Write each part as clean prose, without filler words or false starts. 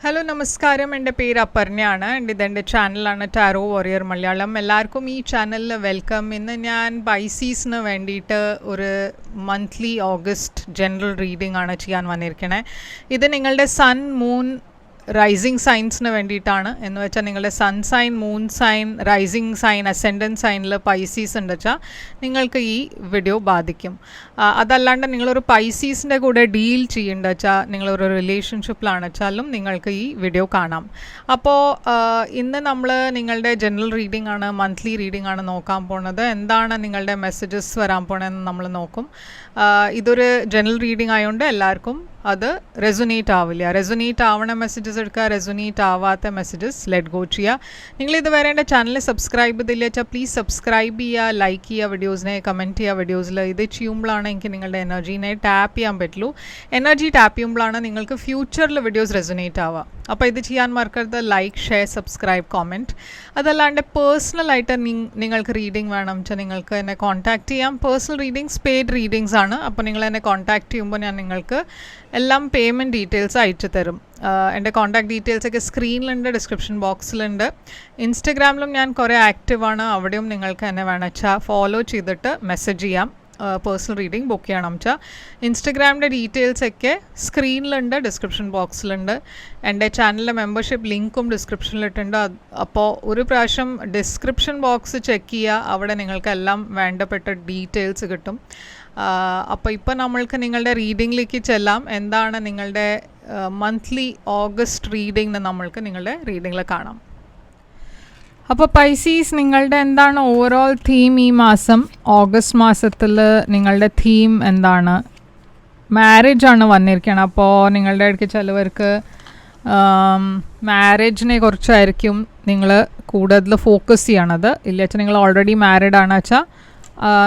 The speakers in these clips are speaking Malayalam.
ഹലോ നമസ്കാരം, എൻ്റെ പേര് അപർണയാണ്. ഇതെൻ്റെ ചാനലാണ് ടാരോ വാരിയർ മലയാളം. എല്ലാവർക്കും ഈ ചാനലിൽ വെൽക്കം. ഇന്ന് ഞാൻ പൈസീസിന് വേണ്ടിയിട്ട് ഒരു മന്ത്ലി ഓഗസ്റ്റ് ജനറൽ റീഡിംഗ് ആണ് ചെയ്യാൻ വന്നിരിക്കണേ. ഇത് നിങ്ങളുടെ സൺ മൂൺ റൈസിങ് സൈൻസിന് വേണ്ടിയിട്ടാണ്. എന്ന് വെച്ചാൽ നിങ്ങളുടെ sun sign, moon sign, rising sign, ascendant സൈനിൽ പൈസീസ് ഉണ്ട് വെച്ചാൽ നിങ്ങൾക്ക് ഈ വീഡിയോ ബാധിക്കും. അതല്ലാണ്ട് നിങ്ങളൊരു പൈസീസിൻ്റെ കൂടെ ഡീൽ ചെയ്യേണ്ട വെച്ചാൽ നിങ്ങളൊരു റിലേഷൻഷിപ്പിലാണ് വെച്ചാലും നിങ്ങൾക്ക് ഈ വീഡിയോ കാണാം. അപ്പോൾ ഇന്ന് നമ്മൾ നിങ്ങളുടെ ജനറൽ റീഡിംഗ് ആണ്, മന്ത്ലി റീഡിംഗ് ആണ് നോക്കാൻ പോണത്. എന്താണ് നിങ്ങളുടെ മെസ്സേജസ് വരാൻ പോണതെന്ന് നമ്മൾ നോക്കും. ഇതൊരു ജനറൽ റീഡിംഗ് ആയതുകൊണ്ട് എല്ലാവർക്കും അത് റെസൊനേറ്റ് ആവില്ല. റെസൊനേറ്റ് ആവണ മെസ്സേജസ് എടുക്കുക, റെസൊനേറ്റ് ആവാത്ത മെസ്സേജസ് ലെറ്റ് ഗോ ചെയ്യുക. നിങ്ങൾ ഇതുവരെ എൻ്റെ ചാനൽ സബ്സ്ക്രൈബ് ചെയ്തില്ല വെച്ചാൽ പ്ലീസ് സബ്സ്ക്രൈബ് ചെയ്യുക, ലൈക്ക് ചെയ്യുക, വീഡിയോസിനെ കമൻറ്റ് ചെയ്യുക. വീഡിയോസിൽ ഇത് ചെയ്യുമ്പോഴാണ് എനിക്ക് നിങ്ങളുടെ എനർജീനെ ടാപ്പ് ചെയ്യാൻ പറ്റുള്ളൂ. എനർജി ടാപ്പ് ചെയ്യുമ്പോഴാണ് നിങ്ങൾക്ക് ഫ്യൂച്ചറിൽ വീഡിയോസ് റെസൊനേറ്റ് ആവുക. അപ്പോൾ ഇത് ചെയ്യാൻ മറക്കരുത്. Like, share, subscribe, comment. അതല്ലാണ്ട് പേഴ്സണലായിട്ട് നിങ്ങൾക്ക് റീഡിംഗ് വേണം വെച്ചാൽ നിങ്ങൾക്ക് എന്നെ കോൺടാക്റ്റ് ചെയ്യാം. പേഴ്സണൽ റീഡിങ്സ് പെയ്ഡ് റീഡിങ്സ് ആണ്. അപ്പോൾ നിങ്ങൾ എന്നെ കോൺടാക്റ്റ് ചെയ്യുമ്പോൾ ഞാൻ നിങ്ങൾക്ക് എല്ലാം പേയ്മെൻറ്റ് ഡീറ്റെയിൽസ് അയച്ചു തരും. എൻ്റെ കോൺടാക്ട് ഡീറ്റെയിൽസൊക്കെ സ്ക്രീനിലുണ്ട്, ഡിസ്ക്രിപ്ഷൻ ബോക്സിലുണ്ട്. ഇൻസ്റ്റഗ്രാമിലും ഞാൻ കുറേ ആക്റ്റീവാണ്. അവിടെയും നിങ്ങൾക്ക് എന്നെ വേണം വെച്ചാൽ ഫോളോ ചെയ്തിട്ട് മെസ്സേജ് ചെയ്യാം. പേഴ്സണൽ റീഡിംഗ് ബുക്ക് ചെയ്യണം വെച്ചാൽ ഇൻസ്റ്റഗ്രാമിൻ്റെ ഡീറ്റെയിൽസൊക്കെ സ്ക്രീനിലുണ്ട്, ഡിസ്ക്രിപ്ഷൻ ബോക്സിലുണ്ട്. എൻ്റെ ചാനലിലെ മെമ്പർഷിപ്പ് ലിങ്കും ഡിസ്ക്രിപ്ഷനിലിട്ടുണ്ട്. അപ്പോൾ ഒരു പ്രാവശ്യം ഡിസ്ക്രിപ്ഷൻ ബോക്സ് ചെക്ക് ചെയ്യുക, അവിടെ നിങ്ങൾക്ക് എല്ലാം വേണ്ടപ്പെട്ട ഡീറ്റെയിൽസ് കിട്ടും. അപ്പോൾ ഇപ്പോൾ നമ്മൾക്ക് നിങ്ങളുടെ റീഡിങ്ങിലേക്ക് ചെല്ലാം. എന്താണ് നിങ്ങളുടെ മന്ത്ലി ഓഗസ്റ്റ് റീഡിംഗ് നമ്മൾക്ക് നിങ്ങളുടെ റീഡിങ്ങിൽ കാണാം. അപ്പോൾ പൈസീസ്, നിങ്ങളുടെ എന്താണ് ഓവറോൾ തീം ഈ മാസം? ഓഗസ്റ്റ് മാസത്തിൽ നിങ്ങളുടെ തീം എന്താണ്? മാരേജാണ് വന്നിരിക്കുന്നത്. അപ്പോൾ നിങ്ങളുടെ ഇടയ്ക്ക് ചിലവർക്ക് മാരേജിനെ കുറിച്ചായിരിക്കും നിങ്ങൾ കൂടുതൽ ഫോക്കസ് ചെയ്യണത്. ഇല്ല വെച്ചാൽ നിങ്ങൾ ഓൾറെഡി മാരീഡ് ആണ് വെച്ചാൽ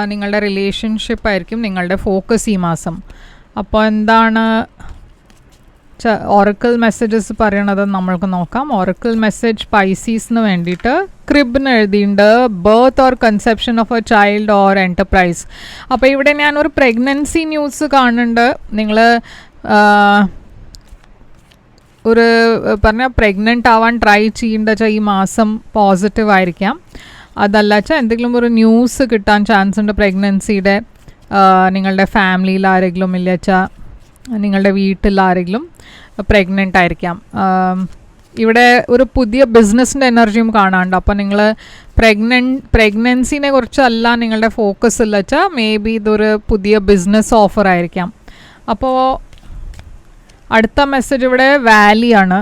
നിങ്ങളുടെ റിലേഷൻഷിപ്പ് ആയിരിക്കും നിങ്ങളുടെ ഫോക്കസ് ഈ മാസം. അപ്പോൾ എന്താണ് ഒറക്കിൾ മെസ്സേജസ് പറയണത് നമ്മൾക്ക് നോക്കാം. ഒറക്കിൾ മെസ്സേജ് പൈസീസിന് വേണ്ടിയിട്ട് ക്രിബിന് എഴുതിയിട്ടുണ്ട്, birth or conception of A child or enterprise. അപ്പോൾ ഇവിടെ ഞാനൊരു പ്രഗ്നൻസി ന്യൂസ് കാണുന്നുണ്ട്. നിങ്ങൾ ഒരു പറഞ്ഞാൽ പ്രഗ്നൻ്റ് ആവാൻ ട്രൈ ചെയ്യേണ്ട വെച്ചാൽ ഈ മാസം പോസിറ്റീവ് ആയിരിക്കാം. അതല്ല വെച്ചാൽ എന്തെങ്കിലും ഒരു ന്യൂസ് കിട്ടാൻ ചാൻസ് ഉണ്ട് പ്രഗ്നൻസിയുടെ. നിങ്ങളുടെ ഫാമിലിയിൽ ആരെങ്കിലും ഇല്ല വെച്ചാൽ നിങ്ങളുടെ വീട്ടിൽ ആരെങ്കിലും പ്രഗ്നൻ്റ് ആയിരിക്കാം. ഇവിടെ ഒരു പുതിയ ബിസിനസ്സിൻ്റെ എനർജിയും കാണാണ്ട്. അപ്പോൾ നിങ്ങൾ പ്രഗ്നൻസിനെ കുറിച്ചല്ല നിങ്ങളുടെ ഫോക്കസ് ഇല്ല വെച്ചാൽ മേ ബി ഇതൊരു പുതിയ ബിസിനസ് ഓഫർ ആയിരിക്കാം. അപ്പോൾ അടുത്ത മെസ്സേജ് ഇവിടെ വാലിയാണ്.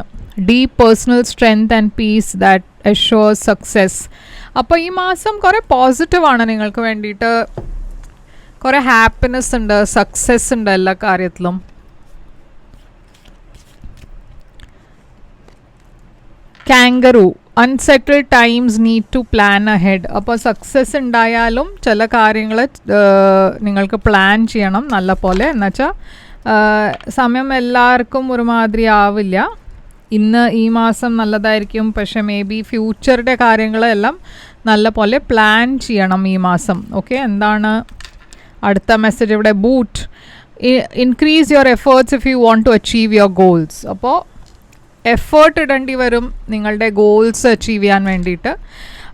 Deep personal strength and peace that assures success. അപ്പോൾ ഈ മാസം കുറേ പോസിറ്റീവാണ് നിങ്ങൾക്ക് വേണ്ടിയിട്ട്. കുറേ ഹാപ്പിനെസ് ഉണ്ട്, സക്സസ് ഉണ്ട് എല്ലാ കാര്യത്തിലും. കാങ്കറു, unsettled times need to plan ahead. അപ്പോൾ സക്സസ് ഉണ്ടായാലും ചില കാര്യങ്ങൾ നിങ്ങൾക്ക് പ്ലാൻ ചെയ്യണം നല്ല പോലെ. എന്നുവെച്ചാൽ സമയം എല്ലാവർക്കും ഒരുമാതിരി ആവില്ല. ഇന്ന് ഈ മാസം നല്ലതായിരിക്കും, പക്ഷെ മേ ബി ഫ്യൂച്ചറുടെ കാര്യങ്ങളെല്ലാം നല്ല പോലെ പ്ലാൻ ചെയ്യണം ഈ മാസം. ഓക്കെ, എന്താണ് അടുത്ത മെസ്സേജ് ഇവിടെ? Boot, increase your efforts if you want to achieve your goals. അപ്പോൾ എഫേർട്ട് ഇടേണ്ടി വരും നിങ്ങളുടെ ഗോൾസ് അച്ചീവ് ചെയ്യാൻ വേണ്ടിയിട്ട്.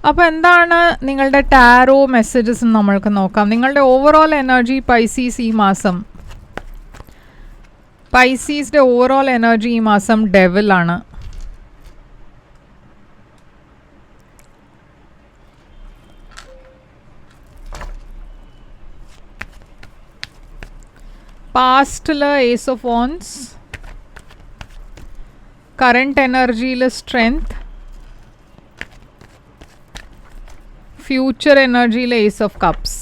അപ്പോൾ എന്താണ് നിങ്ങളുടെ ടാരോ മെസ്സേജസ് നമ്മൾക്ക് നോക്കാം. നിങ്ങളുടെ ഓവറോൾ എനർജി പൈസീസ് ഈ മാസം. പൈസീസിൻ്റെ ഓവറോൾ എനർജി ഈ മാസം ഡെവിലാണ്. പാസ്റ്റിൽ ഏസ് ഓഫ് വോൺസ്, കറണ്ട് എനർജിയിൽ സ്ട്രെങ്ത്, ഫ്യൂച്ചർ എനർജിയിൽ ഏസ് ഓഫ് കപ്സ്.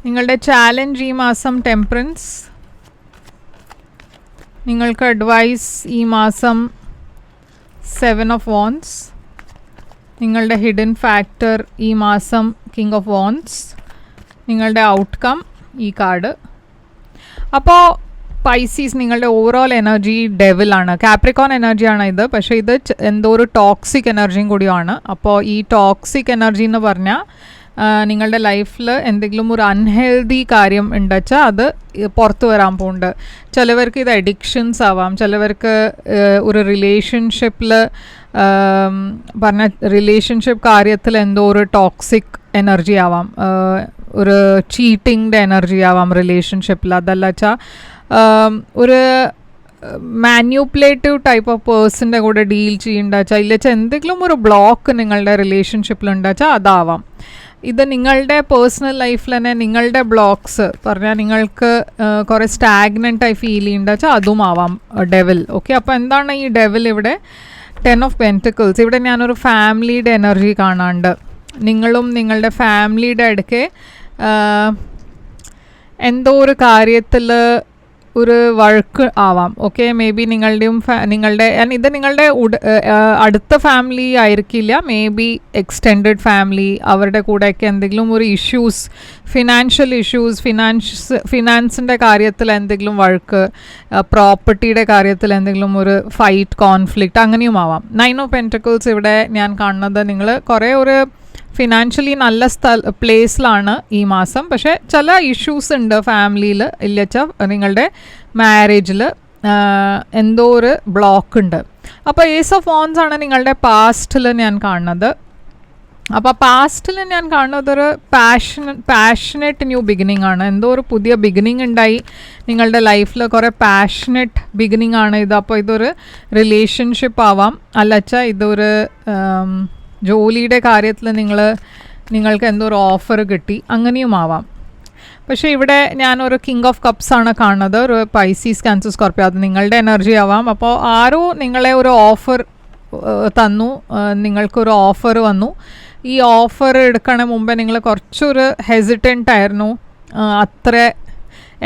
നിങ്ങളുടെ ചാലഞ്ച് ഈ മാസം ടെമ്പറൻസ്. നിങ്ങൾക്ക് അഡ്വൈസ് ഈ മാസം 7 ഓഫ് വോൺസ്. നിങ്ങളുടെ ഹിഡൻ ഫാക്ടർ ഈ മാസം കിങ് ഓഫ് വോൺസ്. നിങ്ങളുടെ ഔട്ട്കം ഈ കാർഡ്. അപ്പോൾ പൈസീസ്, നിങ്ങളുടെ ഓവറോൾ എനർജി ഡെവിലാണ്. കാപ്രിക്കോൺ എനർജിയാണ് ഇത്, പക്ഷേ ഇത് എന്തോ ഒരു ടോക്സിക് എനർജിയും കൂടിയാണ്. അപ്പോൾ ഈ ടോക്സിക് എനർജി എന്ന് പറഞ്ഞാൽ നിങ്ങളുടെ ലൈഫിൽ എന്തെങ്കിലും ഒരു അൺഹെൽതി കാര്യം ഉണ്ടെച്ചാൽ അത് പുറത്തു വരാൻ പോകുന്നുണ്ട്. ചിലവർക്ക് ഇത് അഡിക്ഷൻസ് ആവാം, ചിലവർക്ക് ഒരു റിലേഷൻഷിപ്പിൽ പറഞ്ഞ റിലേഷൻഷിപ്പ് കാര്യത്തിൽ എന്തോ ഒരു ടോക്സിക് എനർജി ആവാം, ഒരു ചീറ്റിങ്ങിൻ്റെ എനർജി ആവാം റിലേഷൻഷിപ്പിൽ. അതല്ല വെച്ചാൽ ഒരു മാന്യൂപ്പുലേറ്റീവ് ടൈപ്പ് ഓഫ് പേഴ്സൻ്റെ കൂടെ ഡീൽ ചെയ്യണ്ടാച്ചാൽ ഇല്ലച്ചാൽ എന്തെങ്കിലും ഒരു ബ്ലോക്ക് നിങ്ങളുടെ റിലേഷൻഷിപ്പിലുണ്ടാച്ചാൽ അതാവാം. ഇത് നിങ്ങളുടെ പേഴ്സണൽ ലൈഫിൽ തന്നെ നിങ്ങളുടെ ബ്ലോക്ക്സ് പറഞ്ഞാൽ നിങ്ങൾക്ക് കുറേ സ്റ്റാഗ്നൻ്റായി ഫീൽ ചെയ്യുന്നുണ്ടാച്ചാൽ അതും ആവാം ഡെവിൽ. ഓക്കെ, അപ്പോൾ എന്താണ് ഈ ഡെവിൽ? ഇവിടെ 10 of Pentacles. ഇവിടെ ഞാനൊരു ഫാമിലിയുടെ എനർജി കാണാണ്ട് നിങ്ങളും നിങ്ങളുടെ ഫാമിലിയുടെ ഇടയ്ക്ക് എന്തോ ഒരു കാര്യത്തിൽ ഒരു വഴക്ക് ആവാം. ഓക്കെ, മേ ബി നിങ്ങളുടെയും ഇത് നിങ്ങളുടെ അടുത്ത ഫാമിലി ആയിരിക്കില്ല, മേ ബി എക്സ്റ്റെൻഡഡ് ഫാമിലി, അവരുടെ കൂടെയൊക്കെ എന്തെങ്കിലും ഒരു ഇഷ്യൂസ്, ഫിനാൻഷ്യൽ ഇഷ്യൂസ്, ഫിനാൻസിൻ്റെ കാര്യത്തിൽ എന്തെങ്കിലും വഴക്ക്, പ്രോപ്പർട്ടിയുടെ കാര്യത്തിൽ എന്തെങ്കിലും ഒരു ഫൈറ്റ്, കോൺഫ്ലിക്റ്റ് അങ്ങനെയും ആവാം. 9 of Pentacles ഇവിടെ ഞാൻ കാണുന്നത് നിങ്ങൾ കുറേ ഒരു ഫിനാൻഷ്യലി നല്ല പ്ലേസിലാണ് ഈ മാസം, പക്ഷേ ചില ഇഷ്യൂസ് ഉണ്ട് ഫാമിലിയിൽ, ഇല്ലച്ചാൽ നിങ്ങളുടെ മാരേജിൽ എന്തോ ഒരു ബ്ലോക്ക് ഉണ്ട്. അപ്പോൾ ഏസ് ഓഫ് വോൺസ് ആണ് നിങ്ങളുടെ പാസ്റ്റിൽ ഞാൻ കാണുന്നത്. അപ്പോൾ പാസ്റ്റിൽ ഞാൻ കാണുന്നത് ഒരു പാഷനറ്റ് ന്യൂ ബിഗിനിങ് ആണ്. എന്തോ ഒരു പുതിയ ബിഗിനിങ് ഉണ്ടായി നിങ്ങളുടെ ലൈഫിൽ, കുറേ പാഷനറ്റ് ബിഗിനിങ് ആണ് ഇത്. അപ്പോൾ ഇതൊരു റിലേഷൻഷിപ്പ് ആവാം, അല്ലച്ചാൽ ഇതൊരു ജോലിയുടെ കാര്യത്തിൽ നിങ്ങൾക്ക് എന്തോ ഒരു ഓഫർ കിട്ടി, അങ്ങനെയും ആവാം. പക്ഷേ ഇവിടെ ഞാനൊരു കിങ് ഓഫ് കപ്സ് ആണ് കാണുന്നത്, ഒരു പൈസീസ്, ക്യാൻസർ, സ്കോർപ്പിയോ, അത് നിങ്ങളുടെ എനർജി ആവാം. അപ്പോൾ ആരോ നിങ്ങളെ ഒരു ഓഫർ തന്നു, നിങ്ങൾക്കൊരു ഓഫർ വന്നു. ഈ ഓഫർ എടുക്കണ മുമ്പേ നിങ്ങൾ കുറച്ചൊരു ഹെസിറ്റൻ്റ് ആയിരുന്നു, അത്ര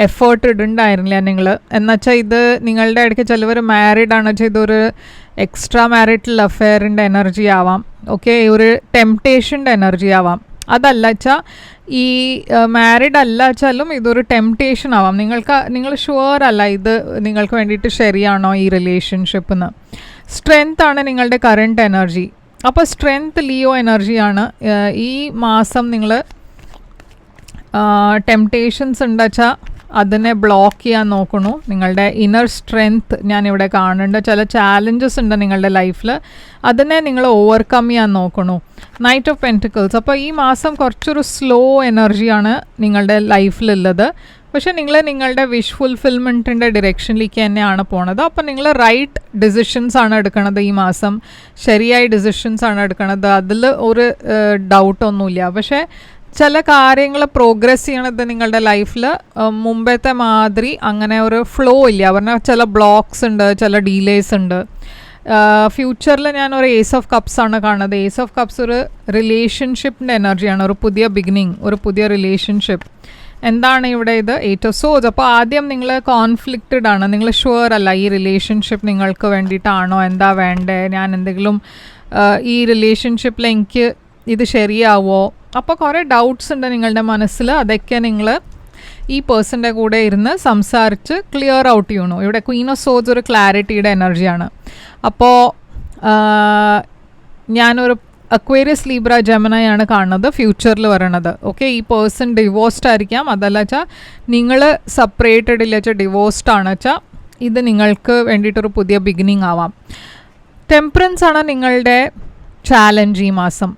എഫേർട്ട് ഇടുണ്ടായിരുന്നില്ല നിങ്ങൾ. എന്നുവെച്ചാൽ ഇത് നിങ്ങളുടെ ഇടയ്ക്ക് ചിലവർ മാരീഡ് ആണ് വെച്ചാൽ ഇതൊരു എക്സ്ട്രാ മാരിറ്റൽ അഫെയറിൻ്റെ എനർജി ആവാം. ഓക്കെ, ഒരു ടെംപ്ടേഷൻ്റെ എനർജി ആവാം. അതല്ല വെച്ചാൽ ഈ മാരീഡ് അല്ല വെച്ചാലും ഇതൊരു ടെംപ്ടേഷൻ ആവാം. നിങ്ങൾ ഷുവർ അല്ല ഇത് നിങ്ങൾക്ക് വേണ്ടിയിട്ട് ശരിയാണോ ഈ റിലേഷൻഷിപ്പ് എന്ന്. സ്ട്രെങ്ത് ആണ് നിങ്ങളുടെ കറണ്ട് എനർജി. അപ്പോൾ സ്ട്രെങ്ത് ലിയോ എനർജിയാണ്. ഈ മാസം നിങ്ങൾ ടെംപ്ടേഷൻസ് ഉണ്ടെച്ചാൽ അതിനെ ബ്ലോക്ക് ചെയ്യാൻ നോക്കണു. നിങ്ങളുടെ ഇന്നർ സ്ട്രെങ്ത് ഞാനിവിടെ കാണുന്നുണ്ട്. ചില ചാലഞ്ചസ് ഉണ്ട് നിങ്ങളുടെ ലൈഫിൽ, അതിനെ നിങ്ങൾ ഓവർകം ചെയ്യാൻ നോക്കണു. Knight of pentacles. അപ്പോൾ ഈ മാസം കുറച്ചൊരു സ്ലോ എനർജിയാണ് നിങ്ങളുടെ ലൈഫിലുള്ളത്. പക്ഷേ നിങ്ങളുടെ വിഷ് ഫുൾഫിൽമെൻറ്റിൻ്റെ ഡിറക്ഷനിലേക്ക് തന്നെയാണ് പോണത്. അപ്പോൾ നിങ്ങൾ റൈറ്റ് ഡിസിഷൻസ് ആണ് എടുക്കണത് ഈ മാസം, ശരിയായ ഡിസിഷൻസ് ആണ് എടുക്കണത്, അതിൽ ഒരു ഡൗട്ടൊന്നുമില്ല. പക്ഷേ ചില കാര്യങ്ങൾ പ്രോഗ്രസ് ചെയ്യണത് നിങ്ങളുടെ ലൈഫിൽ മുമ്പത്തെ മാതിരി അങ്ങനെ ഒരു ഫ്ലോ ഇല്ല. പറഞ്ഞാൽ ചില ബ്ലോക്സ് ഉണ്ട്, ചില ഡീലേസ് ഉണ്ട്. ഫ്യൂച്ചറിൽ ഞാനൊരു ഏസ് ഓഫ് കപ്സ് ആണ് കാണുന്നത്. ഏസ് ഓഫ് കപ്സ് ഒരു റിലേഷൻഷിപ്പിൻ്റെ എനർജിയാണ്, ഒരു പുതിയ ബിഗിനിങ്, ഒരു പുതിയ റിലേഷൻഷിപ്പ്. എന്താണ് ഇവിടെ ഇത്? 8 of Swords. അപ്പോൾ ആദ്യം നിങ്ങൾ കോൺഫ്ലിക്റ്റഡ് ആണ്, നിങ്ങൾ ഷുവർ അല്ല ഈ റിലേഷൻഷിപ്പ് നിങ്ങൾക്ക് വേണ്ടിയിട്ടാണോ, എന്താ വേണ്ടേ, ഞാൻ എന്തെങ്കിലും ഈ റിലേഷൻഷിപ്പിൽ എനിക്ക് ഇത് ശരിയാവോ. അപ്പോൾ കുറേ ഡൗട്ട്സ് ഉണ്ട് നിങ്ങളുടെ മനസ്സിൽ. അതൊക്കെ നിങ്ങൾ ഈ പേഴ്സൻ്റെ കൂടെ ഇരുന്ന് സംസാരിച്ച് ക്ലിയർ ഔട്ട് ചെയ്യണു. ഇവിടെ ക്വീൻ ഓഫ് സോഡ്സ് ഒരു ക്ലാരിറ്റിയുടെ എനർജിയാണ്. അപ്പോൾ ഞാനൊരു അക്വേറിയസ്, ലീബ്ര, ജെമിനിയാണ് കാണുന്നത് ഫ്യൂച്ചറിൽ വരണത്. ഓക്കെ, ഈ പേഴ്സൺ ഡിവോഴ്സ്ഡ് ആയിരിക്കാം, അതല്ല വെച്ചാൽ നിങ്ങൾ സെപ്പറേറ്റഡ് ഇല്ല വെച്ചാൽ ഡിവോഴ്സ്ഡ് ആണ് വെച്ചാൽ ഇത് നിങ്ങൾക്ക് വേണ്ടിയിട്ടൊരു പുതിയ ബിഗിനിങ് ആവാം. ടെമ്പറൻസ് ആണ് നിങ്ങളുടെ ചാലഞ്ച് ഈ മാസം.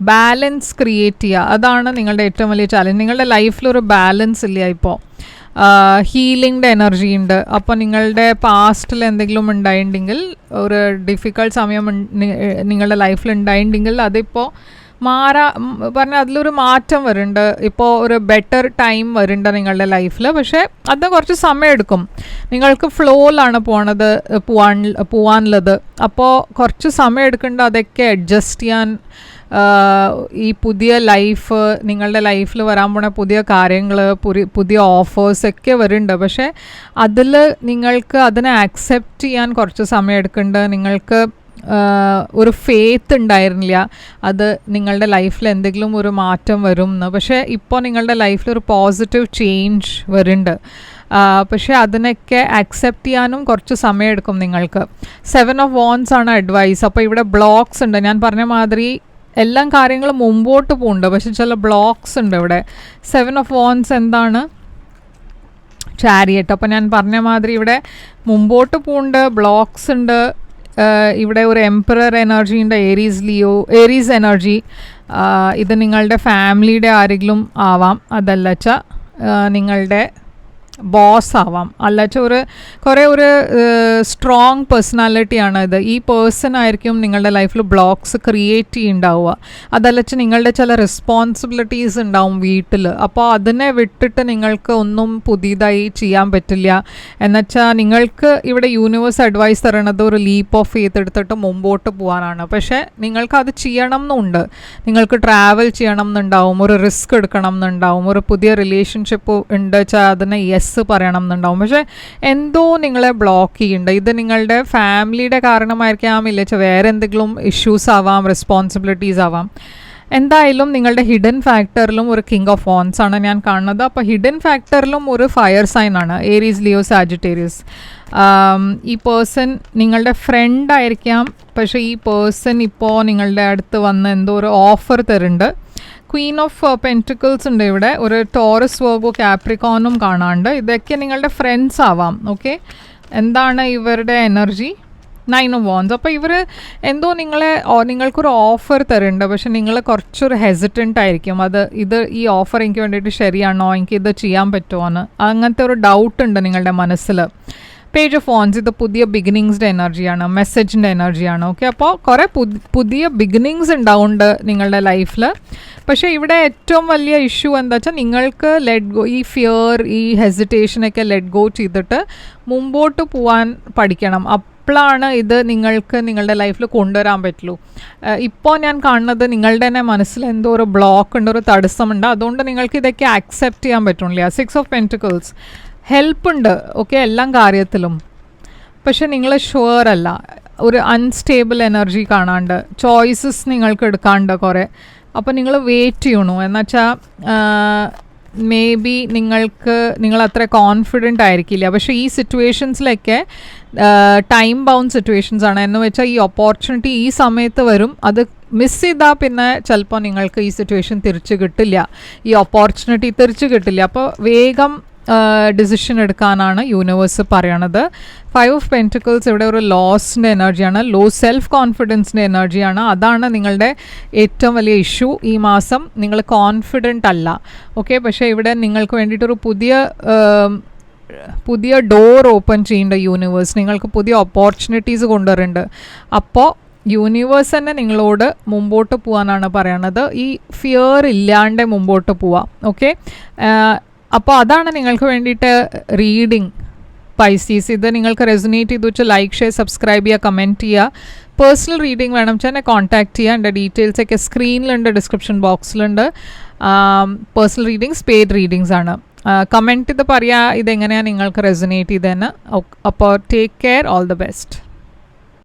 ബാലൻസ് ക്രിയേറ്റ് ചെയ്യുക, അതാണ് നിങ്ങളുടെ ഏറ്റവും വലിയ ചാലഞ്ച്. നിങ്ങളുടെ ലൈഫിലൊരു ബാലൻസ് ഇല്ല ഇപ്പോൾ. ഹീലിംഗിൻ്റെ എനർജി ഉണ്ട്. അപ്പോൾ നിങ്ങളുടെ പാസ്റ്റിൽ എന്തെങ്കിലും ഉണ്ടായിട്ടുണ്ടെങ്കിൽ, ഒരു ഡിഫിക്കൾട്ട് സമയം നിങ്ങളുടെ ലൈഫിൽ ഉണ്ടായിട്ടുണ്ടെങ്കിൽ അതിപ്പോൾ പറഞ്ഞാൽ അതിലൊരു മാറ്റം വരുന്നുണ്ട്. ഇപ്പോൾ ഒരു ബെറ്റർ ടൈം വരുന്നുണ്ട് നിങ്ങളുടെ ലൈഫിൽ. പക്ഷേ അത് കുറച്ച് സമയം എടുക്കും. നിങ്ങൾക്ക് ഫ്ലോയിലാണ് പോവാനുള്ളത്. അപ്പോൾ കുറച്ച് സമയം എടുക്കേണ്ട അതൊക്കെ അഡ്ജസ്റ്റ് ചെയ്യാൻ. ഈ പുതിയ ലൈഫ്, നിങ്ങളുടെ ലൈഫിൽ വരാൻ പോണ പുതിയ കാര്യങ്ങൾ, പുതിയ ഓഫേഴ്സൊക്കെ വരുന്നുണ്ട്. പക്ഷേ അതിൽ നിങ്ങൾക്ക് അതിനെ ആക്സെപ്റ്റ് ചെയ്യാൻ കുറച്ച് സമയം എടുക്കുന്നുണ്ട്. നിങ്ങൾക്ക് ഒരു ഫെയ്ത്ത് ഉണ്ടായിരുന്നില്ല അത് നിങ്ങളുടെ ലൈഫിൽ എന്തെങ്കിലും ഒരു മാറ്റം വരും എന്ന്. പക്ഷേ ഇപ്പോൾ നിങ്ങളുടെ ലൈഫിലൊരു പോസിറ്റീവ് ചേഞ്ച് വരുന്നുണ്ട്. പക്ഷേ അതിനൊക്കെ ആക്സെപ്റ്റ് ചെയ്യാനും കുറച്ച് സമയം എടുക്കും നിങ്ങൾക്ക്. 7 of Wands ആണ് അഡ്വൈസ്. അപ്പോൾ ഇവിടെ ബ്ലോക്സ് ഉണ്ട്. ഞാൻ പറഞ്ഞ മാതിരി എല്ലാം കാര്യങ്ങളും മുമ്പോട്ട് പോകുന്നുണ്ട്, പക്ഷെ ചില ബ്ലോക്സ് ഉണ്ട് ഇവിടെ. 7 of Wands എന്താണ്? ചാരിയറ്റ്. അപ്പോൾ ഞാൻ പറഞ്ഞ മാതിരി ഇവിടെ മുമ്പോട്ട് പോകുന്നുണ്ട്, ബ്ലോക്സ് ഉണ്ട്. ഇവിടെ ഒരു എംപറർ എനർജി ഉണ്ട്, ഏരീസ് എനർജി. ഇത് നിങ്ങളുടെ ഫാമിലിയുടെ ആരെങ്കിലും ആവാം, അതല്ലച്ച നിങ്ങളുടെ ബോസ് ആവാം, അല്ലച്ച കുറേ ഒരു സ്ട്രോങ് പേഴ്സണാലിറ്റിയാണ് ഇത്. ഈ പേഴ്സൺ ആയിരിക്കും നിങ്ങളുടെ ലൈഫിൽ ബ്ലോക്സ് ക്രിയേറ്റ് ചെയ്യുന്നുണ്ടാവുക. അതല്ലച്ച നിങ്ങളുടെ ചില റെസ്പോൺസിബിലിറ്റീസ് ഉണ്ടാവും വീട്ടിൽ. അപ്പോൾ അതിനെ വിട്ടിട്ട് നിങ്ങൾക്ക് ഒന്നും പുതിയതായി ചെയ്യാൻ പറ്റില്ല. എന്നുവെച്ചാൽ നിങ്ങൾക്ക് ഇവിടെ യൂണിവേഴ്സ് അഡ്വൈസ് തരണത് ഒരു ലീപ്പ് ഓഫ് ഫെയ്ത്ത് എടുത്തിട്ട് മുമ്പോട്ട് പോകാനാണ്. പക്ഷേ നിങ്ങൾക്ക് അത് ചെയ്യണം എന്നുണ്ട്. നിങ്ങൾക്ക് ട്രാവൽ ചെയ്യണം എന്നുണ്ടാവും, ഒരു റിസ്ക് എടുക്കണം എന്നുണ്ടാവും, ഒരു പുതിയ റിലേഷൻഷിപ്പ് ഉണ്ട് വെച്ചാൽ അതിനെ പറയണം എന്നുണ്ടാവും. പക്ഷെ എന്തോ നിങ്ങളെ ബ്ലോക്ക് ചെയ്യുന്നുണ്ട്. ഇത് നിങ്ങളുടെ ഫാമിലിയുടെ കാരണമായിരിക്കാം, ഇല്ല വേറെ എന്തെങ്കിലും ഇഷ്യൂസ് ആവാം, റെസ്പോൺസിബിലിറ്റീസ് ആവാം. എന്തായാലും നിങ്ങളുടെ ഹിഡൻ ഫാക്ടറിലും ഒരു കിങ് ഓഫ് വോൺസ് ആണ് ഞാൻ കാണുന്നത്. അപ്പോൾ ഹിഡൻ ഫാക്ടറിലും ഒരു ഫയർ സൈൻ ആണ്, ഏരീസ്, ലിയോ, സാജിറ്റേറിയസ്. ഈ പേഴ്സൺ നിങ്ങളുടെ ഫ്രണ്ട് ആയിരിക്കാം, പക്ഷേ ഈ പേഴ്സൺ ഇപ്പോൾ നിങ്ങളുടെ അടുത്ത് വന്ന് എന്തോ ഒരു ഓഫർ തരുന്നുണ്ട്. ക്വീൻ ഓഫ് പെൻറ്റിക്കിൾസ് ഉണ്ട് ഇവിടെ, ഒരു ടോറസ്, വെർഗോ, കാപ്രിക്കോണും കാണാണ്ട്. ഇതൊക്കെ നിങ്ങളുടെ ഫ്രണ്ട്സ് ആവാം. ഓക്കെ, എന്താണ് ഇവരുടെ എനർജി? 9 of Wands. അപ്പോൾ ഇവർ എന്തോ നിങ്ങൾക്കൊരു ഓഫർ തരുന്നുണ്ട്, പക്ഷെ നിങ്ങൾ കുറച്ചൊരു ഹെസിറ്റൻ്റ് ആയിരിക്കും. ഈ ഓഫർ എനിക്ക് വേണ്ടിയിട്ട് ശരിയാണോ, എനിക്ക് ഇത് ചെയ്യാൻ പറ്റുമോ എന്ന്, അങ്ങനത്തെ ഒരു ഡൗട്ട് ഉണ്ട് നിങ്ങളുടെ മനസ്സിൽ. പേജ് ഓഫ് വോൺസ് ഇത് പുതിയ ബിഗിനിങ്സിൻ്റെ എനർജിയാണ്, മെസ്സേജിൻ്റെ എനർജിയാണ്. ഓക്കെ, അപ്പോൾ കുറേ പുതിയ ബിഗിനിങ്സ് ഉണ്ടാവുന്നുണ്ട് നിങ്ങളുടെ ലൈഫിൽ. പക്ഷേ ഇവിടെ ഏറ്റവും വലിയ ഇഷ്യൂ എന്താ വെച്ചാൽ നിങ്ങൾക്ക് ലെറ്റ് ഗോ, ഈ ഫിയർ, ഈ ഹെസിറ്റേഷനൊക്കെ ലെറ്റ് ഗോ ചെയ്തിട്ട് മുമ്പോട്ട് പോകാൻ പഠിക്കണം. അപ്പോഴാണ് ഇത് നിങ്ങൾക്ക് നിങ്ങളുടെ ലൈഫിൽ കൊണ്ടുവരാൻ പറ്റുള്ളൂ. ഇപ്പോൾ ഞാൻ കാണുന്നത് നിങ്ങളുടെ തന്നെ മനസ്സിൽ എന്തോ ഒരു ബ്ലോക്ക് ഉണ്ട്, ഒരു തടസ്സമുണ്ട്. അതുകൊണ്ട് നിങ്ങൾക്ക് ഇതൊക്കെ ആക്സെപ്റ്റ് ചെയ്യാൻ പറ്റുന്നില്ല. 6 of Pentacles ഹെൽപ്പ് ഉണ്ട്, ഓക്കെ, എല്ലാം കാര്യത്തിലും. പക്ഷെ നിങ്ങൾ ഷുവർ അല്ല, ഒരു അൺസ്റ്റേബിൾ എനർജി കാണാണ്ട്, ചോയ്സസ് നിങ്ങൾക്ക് എടുക്കാണ്ട് കുറേ. അപ്പോൾ നിങ്ങൾ വെയിറ്റ് ചെയ്യണു. എന്നുവെച്ചാൽ മേ ബി നിങ്ങൾ അത്ര കോൺഫിഡൻ്റ് ആയിരിക്കില്ല. പക്ഷേ ഈ സിറ്റുവേഷൻസിലൊക്കെ ടൈം ബൗണ്ട് സിറ്റുവേഷൻസ് ആണ്. എന്ന് വെച്ചാൽ ഈ ഓപ്പർച്യൂണിറ്റി ഈ സമയത്ത് വരും, അത് മിസ് ചെയ്താൽ പിന്നെ ചിലപ്പോൾ നിങ്ങൾക്ക് ഈ സിറ്റുവേഷൻ തിരിച്ച് കിട്ടില്ല, ഈ ഓപ്പർച്യൂണിറ്റി തിരിച്ച് കിട്ടില്ല. അപ്പോൾ വേഗം ഡിസിഷൻ എടുക്കാനാണ് യൂണിവേഴ്സ് പറയണത്. 5 of Pentacles ഇവിടെ ഒരു ലോസിൻ്റെ എനർജിയാണ്, ലോ സെൽഫ് കോൺഫിഡൻസിൻ്റെ എനർജിയാണ്. അതാണ് നിങ്ങളുടെ ഏറ്റവും വലിയ ഇഷ്യൂ ഈ മാസം. നിങ്ങൾ കോൺഫിഡൻ്റ് അല്ല, ഓക്കെ. പക്ഷേ ഇവിടെ നിങ്ങൾക്ക് വേണ്ടിയിട്ടൊരു പുതിയ ഡോർ ഓപ്പൺ ചെയ്യേണ്ട യൂണിവേഴ്സ്, നിങ്ങൾക്ക് പുതിയ ഓപ്പർച്യൂണിറ്റീസ് കൊണ്ടുവരുന്നുണ്ട്. അപ്പോൾ യൂണിവേഴ്സ് തന്നെ നിങ്ങളോട് മുമ്പോട്ട് പോകാനാണ് പറയണത്. ഈ ഫിയർ ഇല്ലാണ്ട് മുമ്പോട്ട് പോവാം, ഓക്കെ. അപ്പോൾ അതാണ് നിങ്ങൾക്ക് വേണ്ടിയിട്ട് റീഡിങ് പൈസീസ്. ഇത് നിങ്ങൾക്ക് റെസൊനേറ്റ് ചെയ്തു വെച്ചാൽ ലൈക്ക്, ഷെയർ, സബ്സ്ക്രൈബ് ചെയ്യുക, കമൻറ്റ് ചെയ്യുക. പേഴ്സണൽ റീഡിംഗ് വേണം വെച്ചാൽ എന്നെ കോൺടാക്റ്റ് ചെയ്യുക. എൻ്റെ ഡീറ്റെയിൽസൊക്കെ സ്ക്രീനിലുണ്ട്, ഡിസ്ക്രിപ്ഷൻ ബോക്സിലുണ്ട്. പേഴ്സണൽ റീഡിങ്സ് പെയ്ഡ് റീഡിങ്സ് ആണ്. കമൻറ്റ് ചെയ്ത് പറയുക ഇതെങ്ങനെയാണ് നിങ്ങൾക്ക് റെസൊനേറ്റ് ചെയ്തതെന്ന്. അപ്പോൾ take care, all the best.